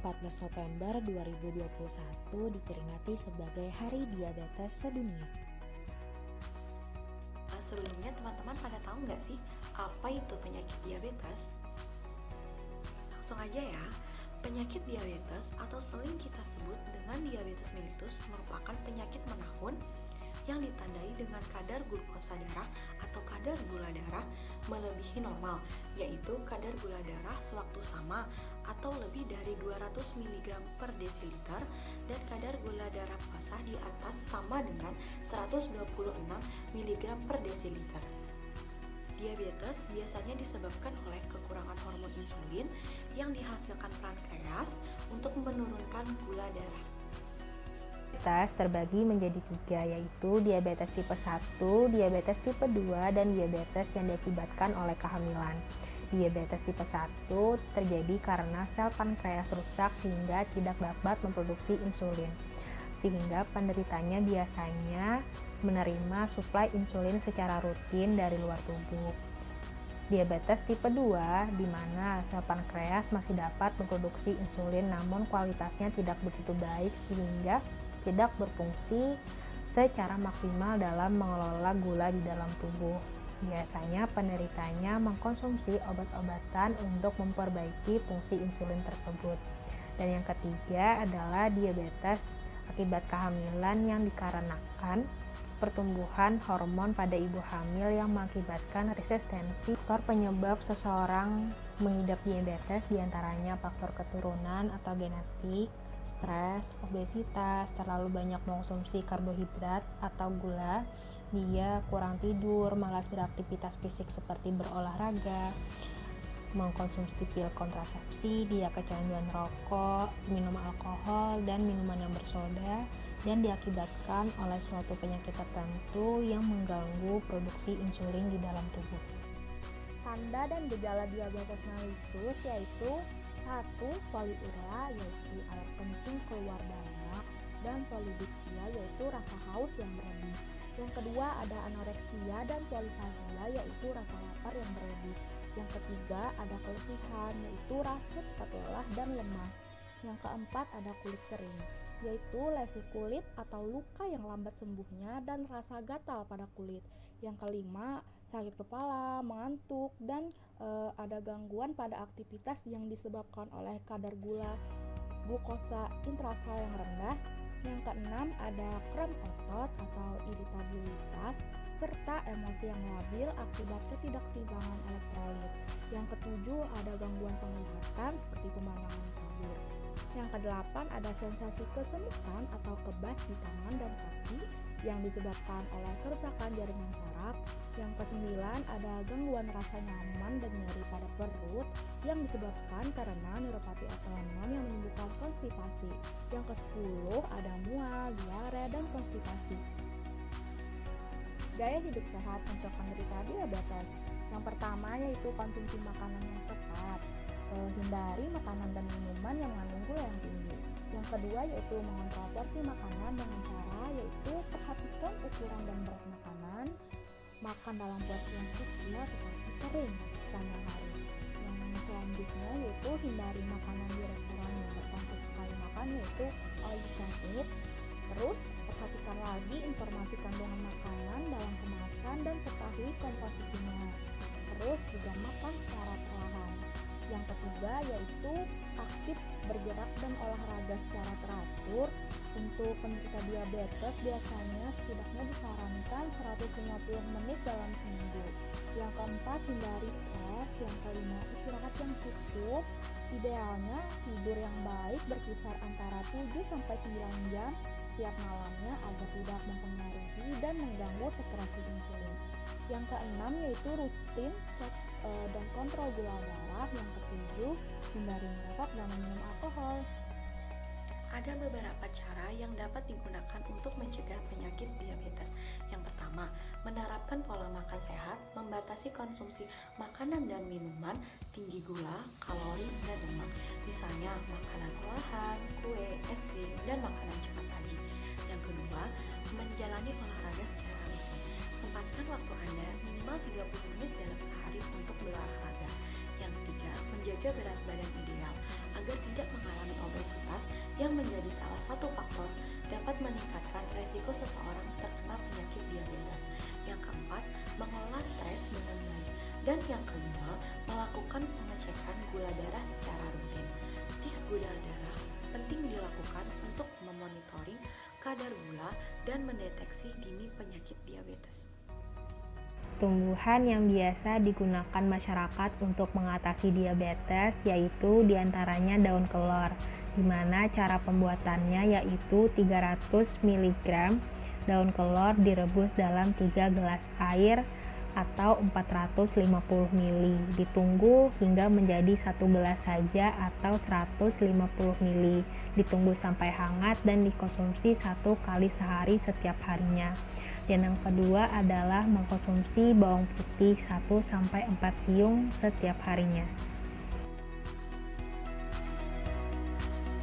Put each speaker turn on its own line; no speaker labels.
14 November 2021 diperingati sebagai Hari Diabetes Sedunia.
Sebelumnya teman-teman pada tahu nggak sih apa itu penyakit diabetes? Langsung aja ya, penyakit diabetes atau sering kita sebut dengan diabetes mellitus merupakan penyakit menahun yang ditandai dengan kadar glukosa darah atau kadar gula darah melebihi normal, yaitu kadar gula darah sewaktu sama atau lebih dari 200 mg per desiliter dan kadar gula darah puasa di atas sama dengan 126 mg per desiliter. Diabetes biasanya disebabkan oleh kekurangan hormon insulin yang dihasilkan pankreas untuk menurunkan gula darah.
Diabetes terbagi menjadi 3, yaitu diabetes tipe 1, diabetes tipe 2, dan diabetes yang diakibatkan oleh kehamilan. Diabetes tipe 1 terjadi karena sel pankreas rusak sehingga tidak dapat memproduksi insulin, sehingga penderitanya biasanya menerima suplai insulin secara rutin dari luar tubuh. Diabetes tipe 2 di mana sel pankreas masih dapat memproduksi insulin namun kualitasnya tidak begitu baik sehingga tidak berfungsi secara maksimal dalam mengelola gula di dalam tubuh. Biasanya penderitanya mengkonsumsi obat-obatan untuk memperbaiki fungsi insulin tersebut. Dan yang ketiga adalah diabetes akibat kehamilan yang dikarenakan pertumbuhan hormon pada ibu hamil yang mengakibatkan resistensi. Faktor penyebab seseorang mengidap diabetes diantaranya faktor keturunan atau genetik, stres, obesitas, terlalu banyak mengkonsumsi karbohidrat atau gula, dia kurang tidur, malas beraktivitas fisik seperti berolahraga, mengkonsumsi pil kontrasepsi, dia kecanduan rokok, minum alkohol, dan minuman yang bersoda, dan diakibatkan oleh suatu penyakit tertentu yang mengganggu produksi insulin di dalam tubuh.
Tanda dan gejala diabetes mellitus yaitu 1. Poliuria yaitu air kencing keluar banyak, dan polidipsia yaitu rasa haus yang berlebih. Yang kedua ada anoreksia dan polifagia yaitu rasa lapar yang berlebih. Yang ketiga ada keletihan yaitu rasa cepat lelah dan lemah. Yang keempat ada kulit kering yaitu lesi kulit atau luka yang lambat sembuhnya dan rasa gatal pada kulit. Yang kelima sakit kepala, mengantuk, dan ada gangguan pada aktivitas yang disebabkan oleh kadar glukosa intrasel yang rendah. Yang keenam ada kram otot atau iritabilitas serta emosi yang labil akibat ketidakseimbangan elektrolit. Yang ketujuh ada gangguan penglihatan seperti pemandangan kabur. Yang kedelapan ada sensasi kesemutan atau kebas di tangan dan kaki yang disebabkan oleh kerusakan jaringan saraf. Yang kesembilan ada gangguan rasa nyaman dan nyeri pada perut yang disebabkan karena neuropati otonom yang menimbulkan konstipasi. Yang ke-10 ada mual, diare, dan konstipasi. Gaya hidup sehat untuk penderita diabetes. Yang pertama yaitu konsumsi makanan yang tepat. Hindari makanan dan minuman yang mengandung gula yang tinggi. Yang kedua yaitu mengontrol porsi makanan dengan cara yaitu perhatikan ukuran dan berat makanan, makan dalam porsi yang kecil tetapi sering sepanjang hari. Yang selanjutnya yaitu hindari makanan di restoran yang berkonsep sekali makan yaitu all you can eat. Terus perhatikan lagi informasi kandungan makanan dalam kemasan dan ketahui komposisinya. Terus juga makan secara perlahan. Yang ketiga yaitu aktif bergerak dan olahraga secara teratur. Untuk penderita diabetes biasanya setidaknya disarankan 150 menit dalam seminggu. Yang keempat hindari stres. Yang kelima istirahat yang cukup. Idealnya tidur yang baik berkisar antara 7-9 jam setiap malamnya agar tidak mempengaruhi dan mengganggu sekresi insulin. Yang keenam yaitu rutin cek dan kontrol gula darah. Yang ketujuh hindari merokok dan minum alkohol.
Ada beberapa cara yang dapat digunakan untuk mencegah penyakit diabetes. Yang pertama, menerapkan pola makan sehat, membatasi konsumsi makanan dan minuman tinggi gula, kalori, dan lemak. Misalnya makanan olahan, kue, es krim, dan makanan cepat saji. Yang kedua, menjalani olahraga secara rutin. Sempatkan waktu Anda minimal 30 menit dalam sehari untuk berolahraga. Yang ketiga, menjaga menjaga berat badan ideal agar tidak mengalami obesitas yang menjadi salah satu faktor dapat meningkatkan resiko seseorang terkena penyakit diabetes. Yang keempat, mengelola stres dengan baik. Dan yang kelima, melakukan pengecekan gula darah secara rutin. Tes gula darah penting dilakukan untuk memonitoring kadar gula dan mendeteksi dini penyakit diabetes.
Tumbuhan yang biasa digunakan masyarakat untuk mengatasi diabetes yaitu diantaranya daun kelor, di mana cara pembuatannya yaitu 300 mg daun kelor direbus dalam 3 gelas air atau 450 ml, ditunggu hingga menjadi 1 gelas saja atau 150 ml, ditunggu sampai hangat dan dikonsumsi 1 kali sehari setiap harinya. Dan yang kedua adalah mengkonsumsi bawang putih 1-4 siung setiap harinya.